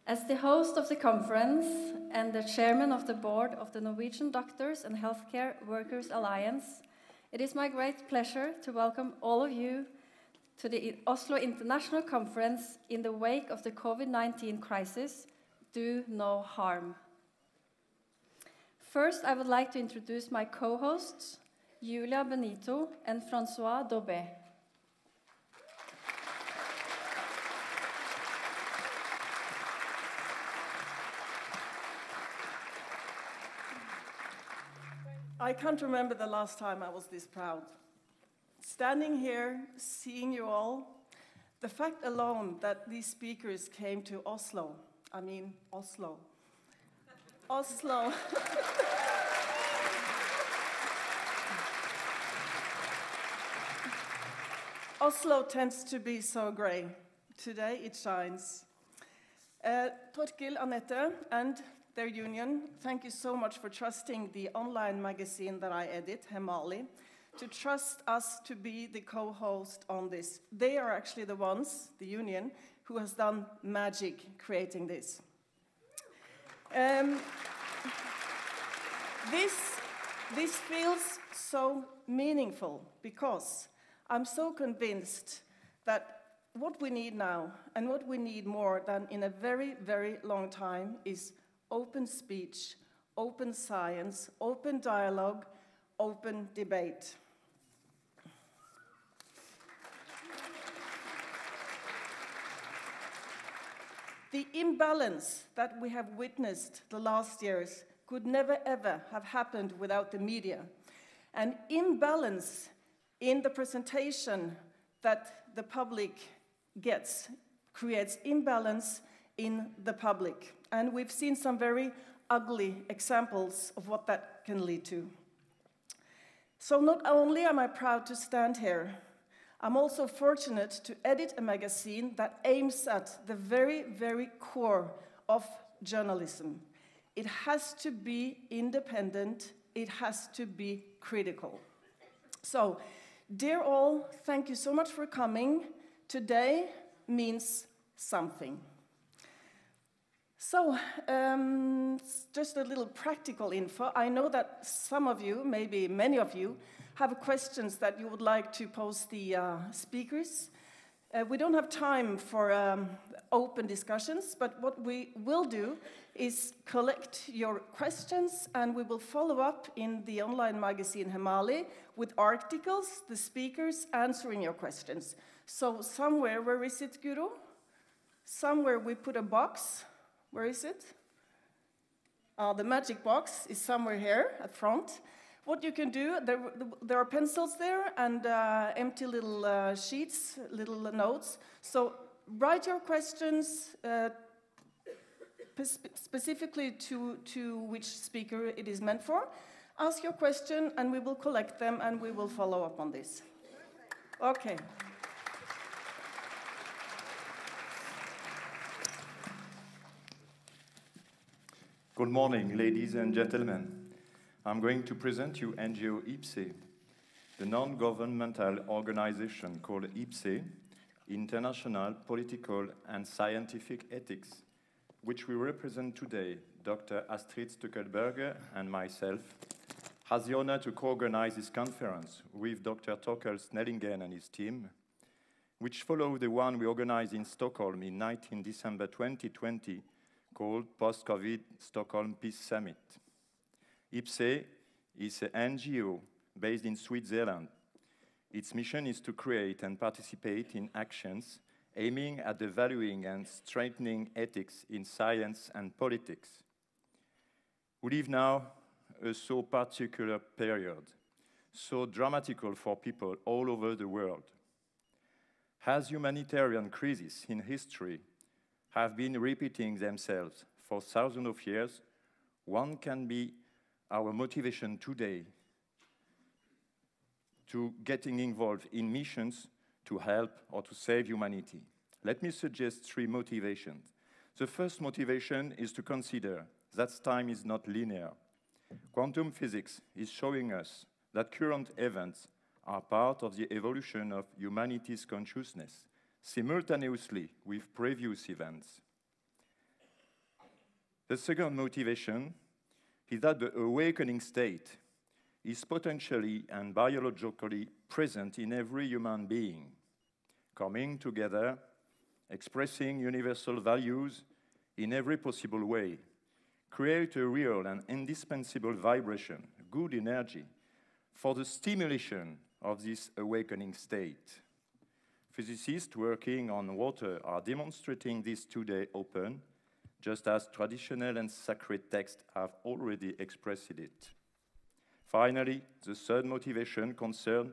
As the host of the conference and the chairman of the board of the Norwegian Doctors and Healthcare Workers Alliance, it is my great pleasure to welcome all of you to the Oslo International Conference in the wake of the COVID-19 crisis, Do No Harm. First, I would like to introduce my co-hosts, Julia Benito and François Daubet. I can't remember the last time I was this proud. Standing here, seeing you all, the fact alone that these speakers came to Oslo, Oslo. Oslo tends to be so grey. Today it shines. Torkil, Anette, and their union, thank you so much for trusting the online magazine that I edit, Hemali, to trust us to be the co-host on this. They are actually the ones, the union, who has done magic creating this. This feels so meaningful because I'm so convinced that what we need now and what we need more than in a very, very long time is open speech, open science, open dialogue, open debate. The imbalance that we have witnessed the last years could never ever have happened without the media. An imbalance in the presentation that the public gets creates imbalance in the public. And we've seen some very ugly examples of what that can lead to. So not only am I proud to stand here, I'm also fortunate to edit a magazine that aims at the very, very core of journalism. It has to be independent, it has to be critical. So, dear all, thank you so much for coming. Today means something. So, just a little practical info. I know that some of you, maybe many of you, have questions that you would like to pose the speakers. We don't have time for open discussions, but what we will do is collect your questions, and we will follow up in the online magazine Hemali with articles, the speakers answering your questions. So somewhere, where is it, Guro? Somewhere we put a box. Where is it? The magic box is somewhere here at front. What you can do, there are pencils there and empty little sheets, little notes. So write your questions specifically to which speaker it is meant for. Ask your question and we will collect them and we will follow up on this. Okay. Good morning, ladies and gentlemen. I'm going to present you NGO IPSE, the non-governmental organization called IPSE, International Political and Scientific Ethics, which we represent today, Dr. Astrid Stuckelberger and myself, has the honor to co-organize this conference with Dr. Torkel Snellingen and his team, which follow the one we organized in Stockholm in 19 December 2020, called Post-COVID Stockholm Peace Summit. IPSE is an NGO based in Switzerland. Its mission is to create and participate in actions aiming at the valuing and strengthening ethics in science and politics. We live now a so particular period, so dramatical for people all over the world. As humanitarian crises in history have been repeating themselves for thousands of years, one can be our motivation today to getting involved in missions to help or to save humanity. Let me suggest three motivations. The first motivation is to consider that time is not linear. Quantum physics is showing us that current events are part of the evolution of humanity's consciousness, simultaneously with previous events. The second motivation is that the awakening state is potentially and biologically present in every human being, coming together, expressing universal values in every possible way, create a real and indispensable vibration, good energy, for the stimulation of this awakening state. Physicists working on water are demonstrating this today open, just as traditional and sacred texts have already expressed it. Finally, the third motivation concerns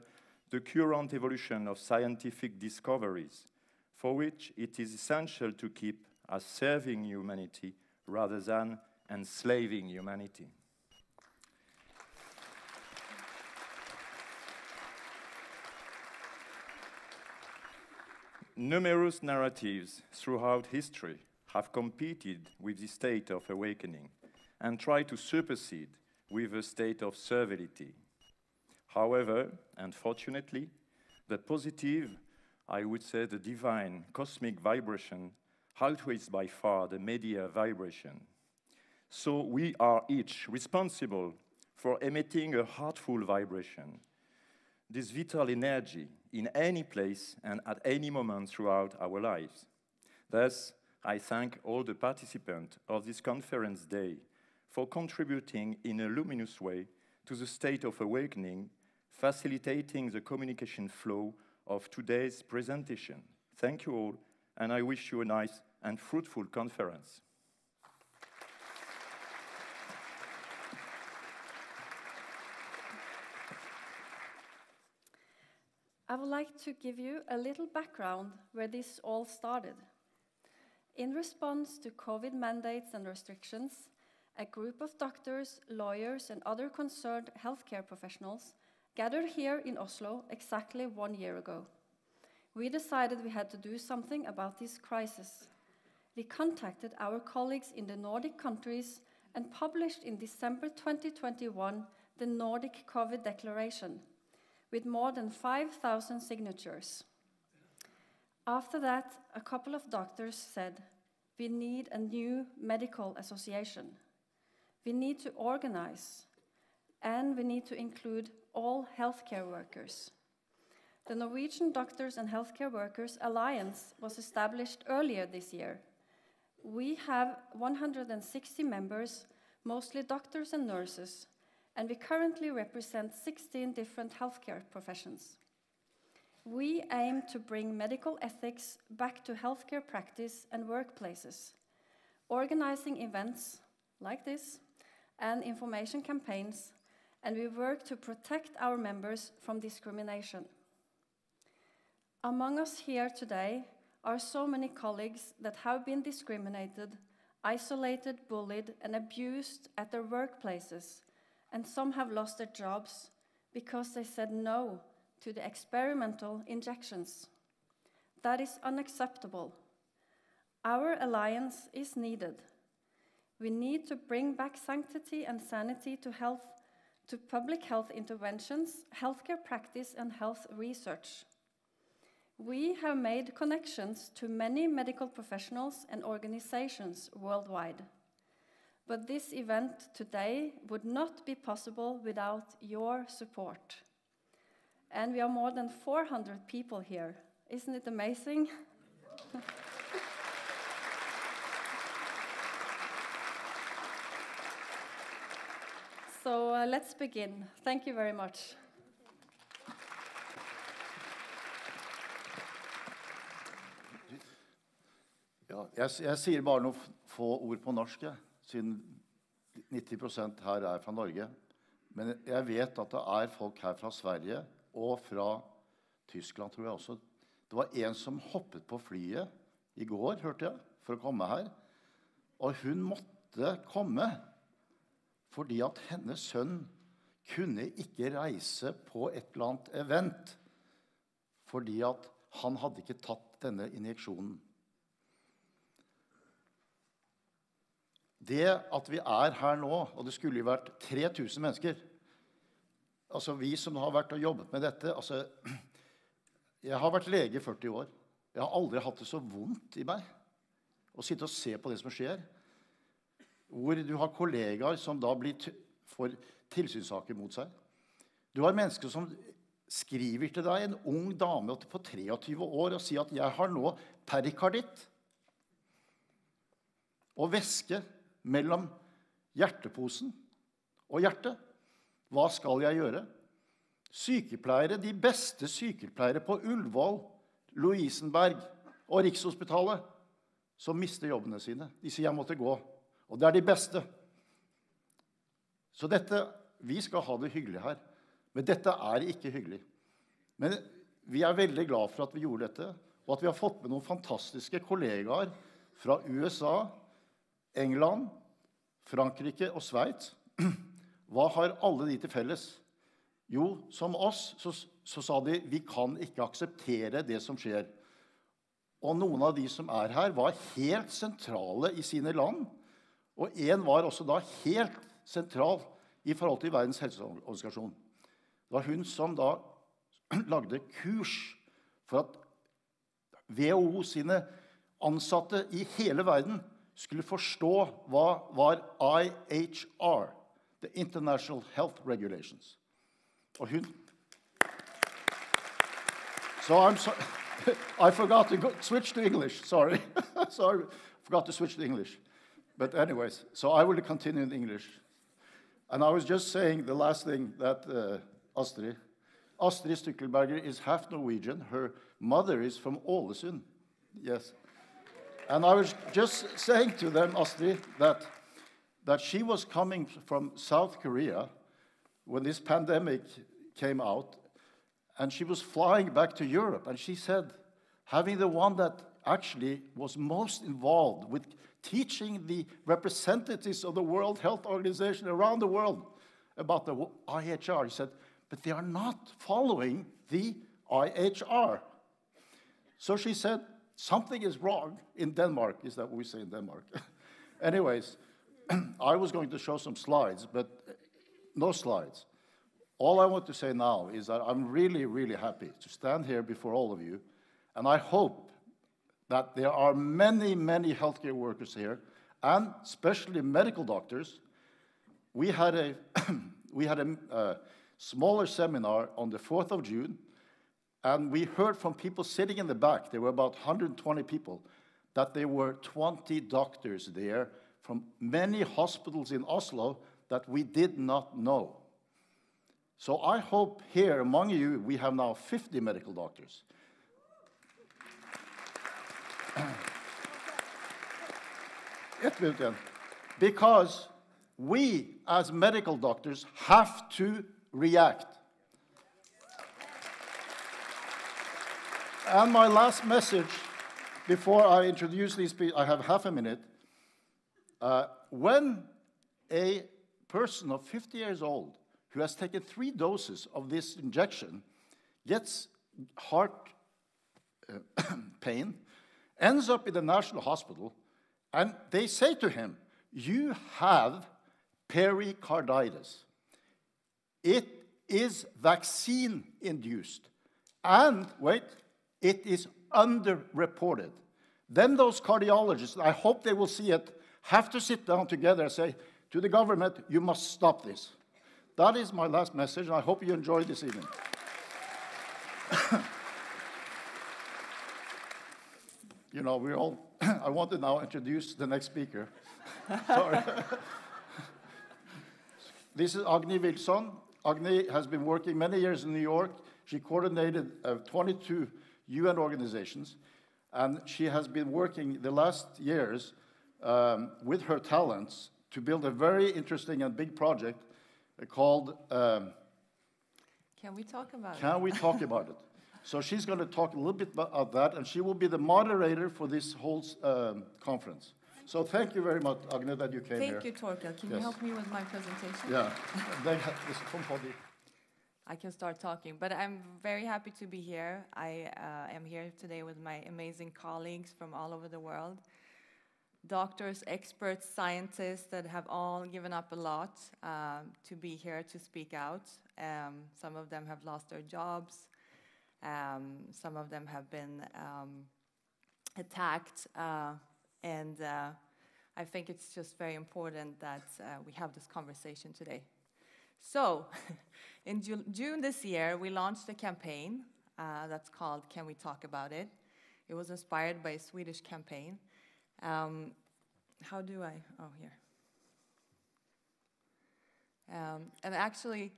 the current evolution of scientific discoveries, for which it is essential to keep as serving humanity rather than enslaving humanity. Numerous narratives throughout history have competed with the state of awakening and tried to supersede with a state of servility. However, unfortunately, the positive, I would say the divine cosmic vibration, outweighs by far the media vibration. So we are each responsible for emitting a heartful vibration, this vital energy in any place and at any moment throughout our lives. Thus, I thank all the participants of this conference day for contributing in a luminous way to the state of awakening, facilitating the communication flow of today's presentation. Thank you all, and I wish you a nice and fruitful conference. I would like to give you a little background where this all started. In response to COVID mandates and restrictions, a group of doctors, lawyers, and other concerned healthcare professionals gathered here in Oslo exactly 1 year ago. We decided we had to do something about this crisis. We contacted our colleagues in the Nordic countries and published in December 2021 the Nordic COVID Declaration, with more than 5,000 signatures. After that, a couple of doctors said, we need a new medical association. We need to organize, and we need to include all healthcare workers. The Norwegian Doctors and Healthcare Workers Alliance was established earlier this year. We have 160 members, mostly doctors and nurses, and we currently represent 16 different healthcare professions. We aim to bring medical ethics back to healthcare practice and workplaces, organizing events like this and information campaigns, and we work to protect our members from discrimination. Among us here today are so many colleagues that have been discriminated, isolated, bullied, and abused at their workplaces, and some have lost their jobs because they said no to the experimental injections. That is unacceptable. Our alliance is needed. We need to bring back sanctity and sanity to health, to public health interventions, healthcare practice, and health research. We have made connections to many medical professionals and organizations worldwide. But this event today would not be possible without your support. And we are more than 400 people here. Isn't it amazing? So let's begin. Thank you very much. Ja, jeg sier bare noen få ord på norsk, siden 90% her fra Norge. Men jeg vet at det folk her fra Sverige og fra Tyskland, tror jeg også. Det var en som hoppet på flyet i går, hørte jeg, for å komme her. Og hun måtte komme, fordi at hennes sønn kunne ikke reise på et eller annet event, fordi at han hadde ikke tatt denne injeksjonen. Det at vi her nå, og det skulle jo vært 3000 mennesker, altså vi som har vært og jobbet med dette, altså, jeg har vært lege i 40 år. Jeg har aldri hatt det så vondt i meg, å sitte og se på det som skjer. hvor du har kollegaer som da får tilsynssaker mot seg. Du har mennesker som skriver til deg, en ung dame på 23 år, og sier at jeg har nå perikarditt og væske mellom hjerteposen og hjertet. Hva skal jeg gjøre? Sykepleiere, de beste sykepleiere på Ullevål, Lovisenberg og Rikshospitalet, som mister jobbene sine. De sier jeg måtte gå, og det er de beste. Så vi skal ha det hyggelig her, men dette er ikke hyggelig. Men vi er veldig glad for at vi gjorde dette, og at vi har fått med noen fantastiske kollegaer fra USA, England, Frankrike og Sveits. Hva har alle de til felles? Jo, som oss, så sa de, vi kan ikke akseptere det som skjer. Og noen av de som er her var helt sentrale i sine land, og en var også da helt sentral i forhold til Verdens helseorganisasjon. Det var hun som da lagde kurs for at WHO sine ansatte i hele verden skulle forstå hva var IHR, The International Health Regulations. Og hun... I forgot to switch to English, sorry. Sorry, forgot to switch to English. But anyways, so I will continue in English. And I was just saying the last thing that Astrid Stykkelberger is half Norwegian. Her mother is from Ålesund. Yes. And I was just saying to them, Astrid, that she was coming from South Korea when this pandemic came out, and she was flying back to Europe, and she said, having the one that actually was most involved with teaching the representatives of the World Health Organization around the world about the IHR, he said, but they are not following the IHR. So she said, something is wrong in Denmark. Is that what we say in Denmark? Anyways, I was going to show some slides, but no slides. All I want to say now is that I'm really, really happy to stand here before all of you, and I hope that there are many, many healthcare workers here, and especially medical doctors. We had a smaller seminar on the 4th of June, and we heard from people sitting in the back, there were about 120 people, that there were 20 doctors there from many hospitals in Oslo that we did not know. So I hope here among you, we have now 50 medical doctors. Because we, as medical doctors, have to react. And my last message, before I introduce these people, I have half a minute. When a person of 50 years old who has taken 3 doses of this injection gets heart pain, ends up in the National Hospital, and they say to him, you have pericarditis. It is vaccine-induced. And, wait, it is underreported. Then those cardiologists, I hope they will see it, have to sit down together and say to the government, you must stop this. That is my last message, and I hope you enjoyed this evening. You know, we're all... I want to now introduce the next speaker. Sorry. This is Agni Wilson. Agni has been working many years in New York. She coordinated 22 UN organizations, and she has been working the last years with her talents to build a very interesting and big project called... Can we talk about it? Can we talk about it? So she's going to talk a little bit about that, and she will be the moderator for this whole conference. So thank you very much, Agnes, that you came here. Thank you, Torkel. Can you help me with my presentation? Yeah. I can start talking, but I'm very happy to be here. I am here today with my amazing colleagues from all over the world. Doctors, experts, scientists that have all given up a lot to be here to speak out. Some of them have lost their jobs. Some of them have been attacked. And I think it's just very important that we have this conversation today. So, in June this year, we launched a campaign that's called Can We Talk About It? It was inspired by a Swedish campaign. How do I? Oh, here. And actually,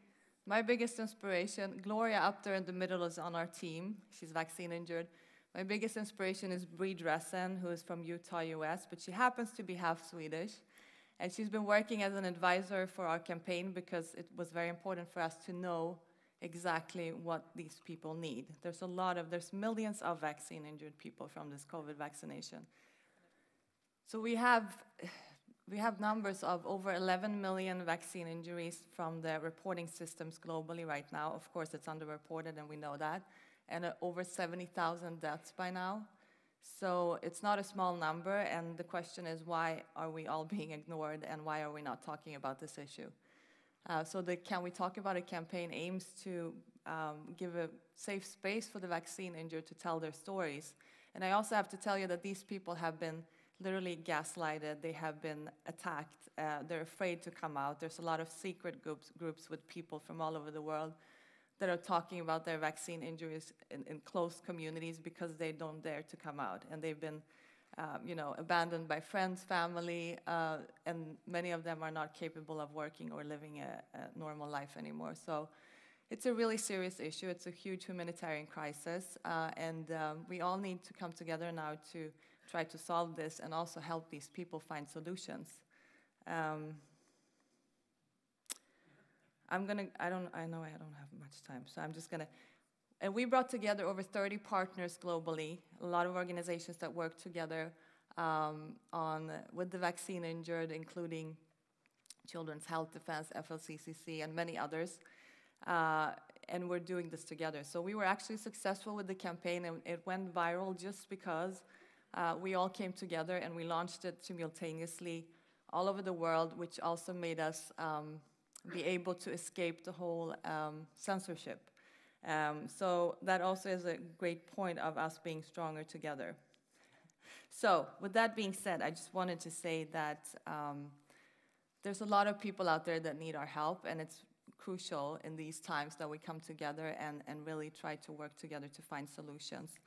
my biggest inspiration, Gloria up there in the middle is on our team. She's vaccine injured. My biggest inspiration is Bree Dressen, who is from Utah, US, but she happens to be half Swedish. And she's been working as an advisor for our campaign because it was very important for us to know exactly what these people need. There's millions of vaccine injured people from this COVID vaccination. So we have numbers of over 11 million vaccine injuries from the reporting systems globally right now. Of course, it's underreported, and we know that. And over 70,000 deaths by now. So it's not a small number, and the question is, why are we all being ignored, and why are we not talking about this issue? So the Can We Talk About It campaign aims to give a safe space for the vaccine injured to tell their stories. And I also have to tell you that these people have been literally gaslighted. They have been attacked. They're afraid to come out. There's a lot of secret groups with people from all over the world that are talking about their vaccine injuries in close communities because they don't dare to come out. And they've been abandoned by friends, family, and many of them are not capable of working or living a normal life anymore. So it's a really serious issue. It's a huge humanitarian crisis, and we all need to come together now to try to solve this and also help these people find solutions. I know I don't have much time, so I'm just gonna. And we brought together over 30 partners globally, a lot of organizations that work together with the vaccine injured, including Children's Health Defense, FLCCC, and many others. And we're doing this together. So we were actually successful with the campaign, and it went viral just because we all came together and we launched it simultaneously all over the world, which also made us be able to escape the whole censorship. So that also is a great point of us being stronger together. So with that being said, I just wanted to say that there's a lot of people out there that need our help, and it's crucial in these times that we come together and really try to work together to find solutions.